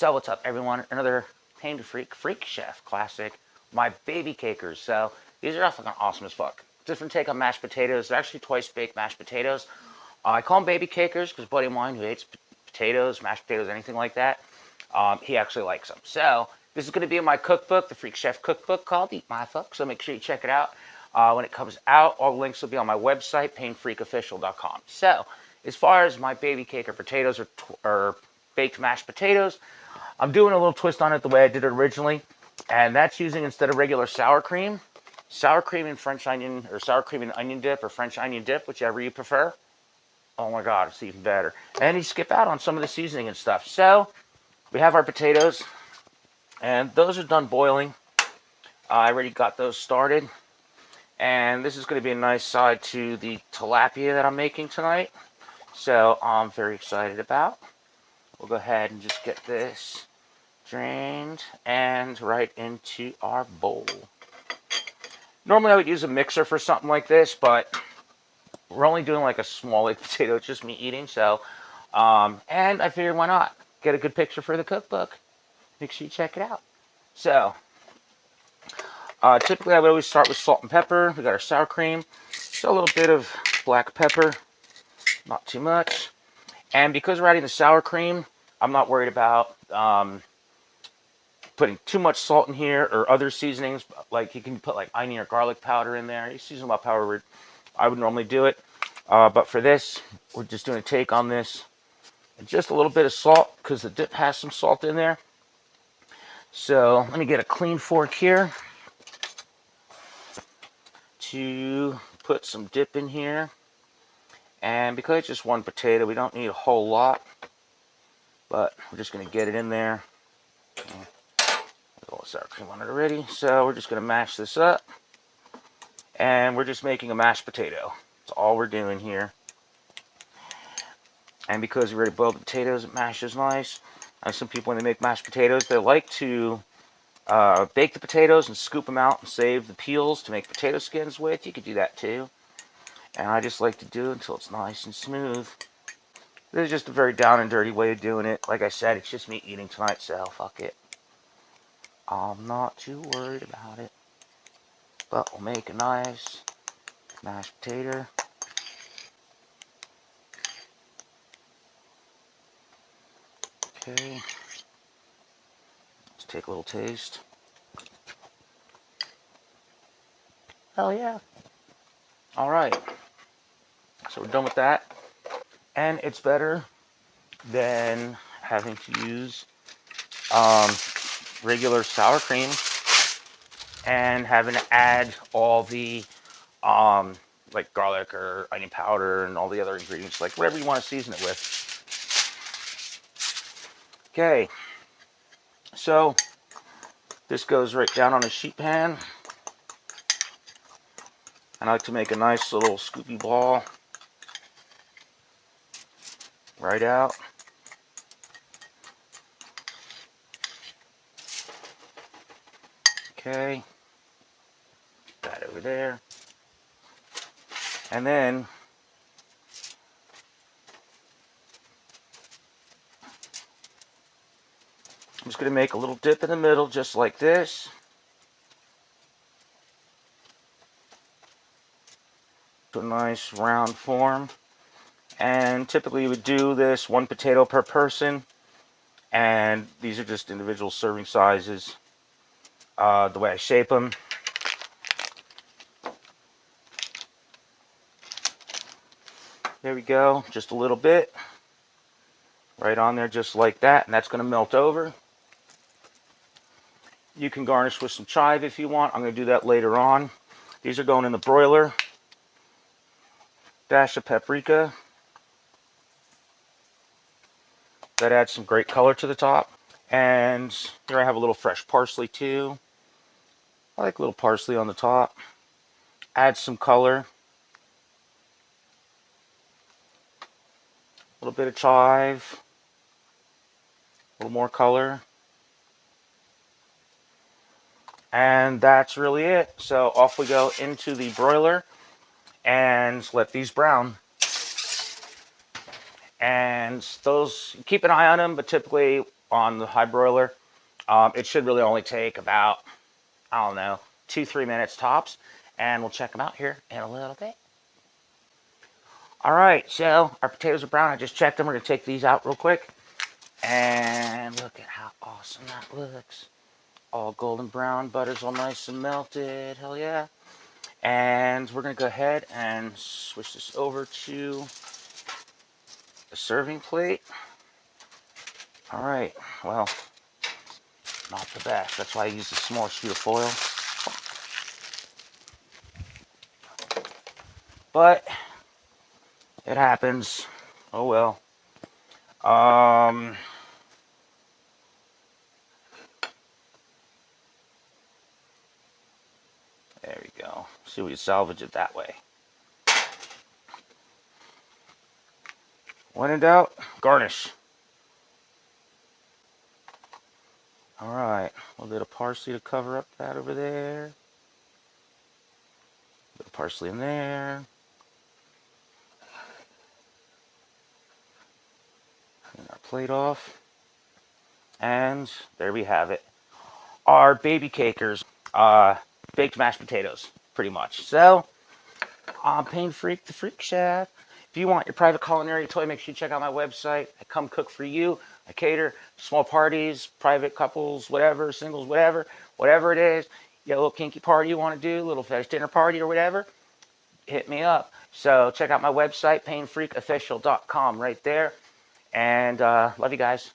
So what's up, everyone? Another Pain to Freak Chef classic, my Babycakers. So these are fucking awesome as fuck. Different take on mashed potatoes. They're actually twice baked mashed potatoes. I call them Babycakers because a buddy of mine who hates potatoes, mashed potatoes, anything like that, he actually likes them. So this is going to be in my cookbook, the Freak Chef cookbook called Eat My Fuck. So make sure you check it out. When it comes out, all the links will be on my website, painfreakofficial.com. So as far as my Babycaker potatoes or baked mashed potatoes, I'm doing a little twist on it the way I did it originally, and that's using, instead of regular sour cream and French onion, or sour cream and onion dip, or French onion dip, whichever you prefer. Oh my god, it's even better. And you skip out on some of the seasoning and stuff. So we have our potatoes, and those are done boiling. I already got those started, and this is going to be a nice side to the tilapia that I'm making tonight. So I'm very excited about. We'll go ahead and just get this drained and right into our bowl. Normally I would use a mixer for something like this, but we're only doing like a small like potato. It's just me eating. So, and I figured why not get a good picture for the cookbook. Make sure you check it out. So, typically I would always start with salt and pepper. We got our sour cream, so a little bit of black pepper, not too much. And because we're adding the sour cream, I'm not worried about putting too much salt in here or other seasonings. Like you can put like onion or garlic powder in there. You season about however I would normally do it. But for this, we're just doing a take on this. And just a little bit of salt because the dip has some salt in there. So let me get a clean fork here to put some dip in here. And because it's just one potato, we don't need a whole lot. But we're just going to get it in there. A little sour cream on it already. So we're just going to mash this up. And we're just making a mashed potato. That's all we're doing here. And because we already boiled the potatoes, it mashes nice. Some people, when they make mashed potatoes, they like to bake the potatoes and scoop them out and save the peels to make potato skins with. You could do that too. And I just like to do it until it's nice and smooth. This is just a very down and dirty way of doing it. Like I said, it's just me eating tonight, so fuck it. I'm not too worried about it. But we'll make a nice mashed potato. Okay. Let's take a little taste. Hell yeah. Alright. So we're done with that. And it's better than having to use regular sour cream and having to add all the like garlic or onion powder and all the other ingredients, like whatever you want to season it with. Okay, so this goes right down on a sheet pan, and I like to make a nice little scoopy ball right out. Okay, that over there. And then I'm just going to make a little dip in the middle, just like this. To a nice round form. And typically you would do this one potato per person. And these are just individual serving sizes. The way I shape them. There we go, just a little bit. Right on there, just like that, and that's going to melt over. You can garnish with some chive if you want. I'm going to do that later on. These are going in the broiler. Dash of paprika. That adds some great color to the top. And here I have a little fresh parsley too. I like a little parsley on the top. Add some color. A little bit of chive. A little more color. And that's really it. So off we go into the broiler and let these brown. And those, keep an eye on them, but typically on the high broiler. It should really only take about, I don't know, 2-3 minutes tops. And we'll check them out here in a little bit. All right, so our potatoes are brown. I just checked them. We're going to take these out real quick. And look at how awesome that looks. All golden brown, butter's all nice and melted. Hell yeah. And we're going to go ahead and switch this over to a serving plate. All right, well, not the best. That's why I use a small sheet of foil. But it happens. Oh well. There we go. See if we can salvage it that way. When in doubt, garnish. Alright, a little bit of parsley to cover up that over there. A bit of parsley in there. Clean our plate off. And there we have it. Our Babycakers, baked mashed potatoes, pretty much. So, I'm Pain Freak, the Freak Chef. If you want your private culinary toy, make sure you check out my website. I come cook for you. I cater small parties, private couples, whatever, singles, whatever it is. You got a little kinky party you want to do, a little fetish dinner party or whatever, hit me up. So check out my website, painfreakofficial.com right there. And love you guys.